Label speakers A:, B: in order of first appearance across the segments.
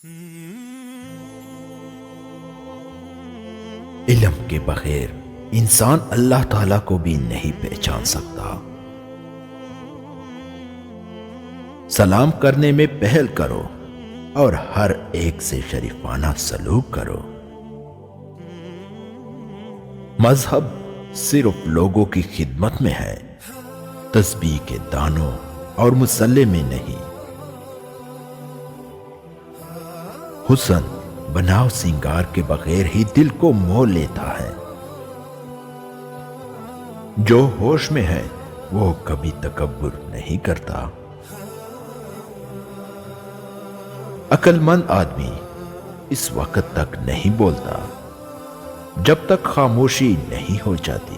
A: علم کے بغیر انسان اللہ تعالی کو بھی نہیں پہچان سکتا۔ سلام کرنے میں پہل کرو اور ہر ایک سے شریفانہ سلوک کرو۔ مذہب صرف لوگوں کی خدمت میں ہے، تسبیح کے دانوں اور مصلے میں نہیں۔ حسن بناؤ سنگار کے بغیر ہی دل کو مو لیتا ہے۔ جو ہوش میں ہے وہ کبھی تکبر نہیں کرتا۔ عقل مند آدمی اس وقت تک نہیں بولتا جب تک خاموشی نہیں ہو جاتی۔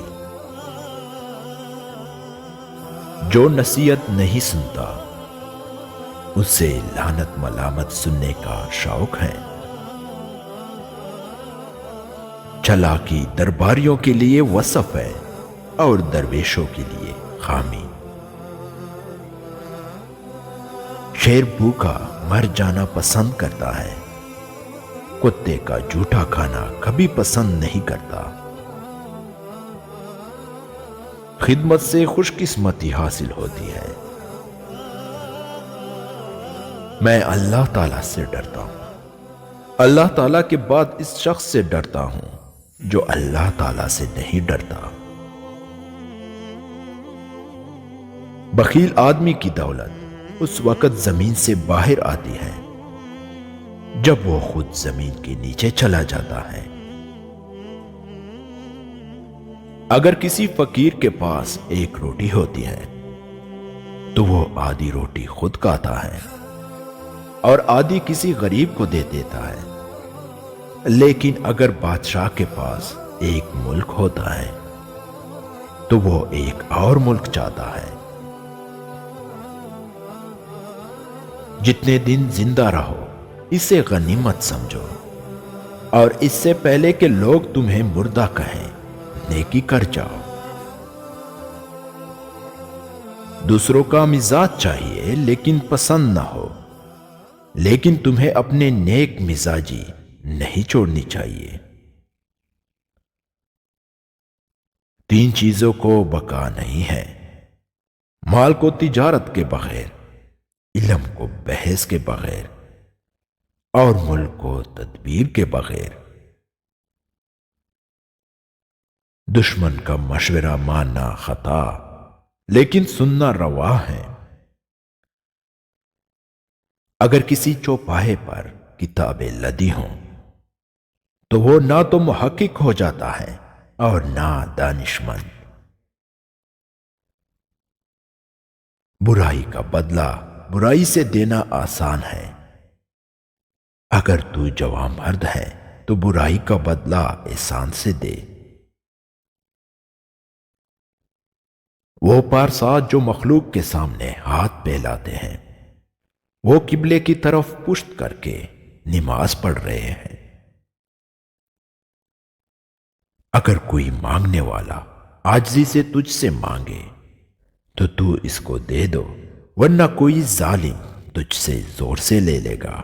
A: جو نصیحت نہیں سنتا اسے لعنت ملامت سننے کا شوق ہے۔ چلاکی درباریوں کے لیے وصف ہے اور درویشوں کے لیے خامی۔ شیر بھوکا مر جانا پسند کرتا ہے، کتے کا جھوٹا کھانا کبھی پسند نہیں کرتا۔ خدمت سے خوش قسمتی حاصل ہوتی ہے۔ میں اللہ تعالیٰ سے ڈرتا ہوں۔ اللہ تعالیٰ کے بعد اس شخص سے ڈرتا ہوں جو اللہ تعالیٰ سے نہیں ڈرتا۔ بخیل آدمی کی دولت اس وقت زمین سے باہر آتی ہے جب وہ خود زمین کے نیچے چلا جاتا ہے۔ اگر کسی فقیر کے پاس ایک روٹی ہوتی ہے تو وہ آدھی روٹی خود کھاتا ہے اور آدھی کسی غریب کو دے دیتا ہے۔ لیکن اگر بادشاہ کے پاس ایک ملک ہوتا ہے تو وہ ایک اور ملک چاہتا ہے۔ جتنے دن زندہ رہو اسے غنیمت سمجھو، اور اس سے پہلے کہ لوگ تمہیں مردہ کہیں نیکی کر جاؤ۔ دوسروں کا مزاج چاہیے لیکن پسند نہ ہو، لیکن تمہیں اپنے نیک مزاجی نہیں چھوڑنی چاہیے۔ تین چیزوں کو بقا نہیں ہے: مال کو تجارت کے بغیر، علم کو بحث کے بغیر، اور ملک کو تدبیر کے بغیر۔ دشمن کا مشورہ ماننا خطا لیکن سننا روا ہے۔ اگر کسی چوپاہے پر کتابیں لدی ہوں تو وہ نہ تو محقق ہو جاتا ہے اور نہ دانشمند۔ برائی کا بدلہ برائی سے دینا آسان ہے۔ اگر تو جوان مرد ہے تو برائی کا بدلہ احسان سے دے۔ وہ پارسا جو مخلوق کے سامنے ہاتھ پھیلاتے ہیں وہ قبلے کی طرف پشت کر کے نماز پڑھ رہے ہیں۔ اگر کوئی مانگنے والا عاجزی سے تجھ سے مانگے تو اس کو دے دو، ورنہ کوئی ظالم تجھ سے زور سے لے لے گا۔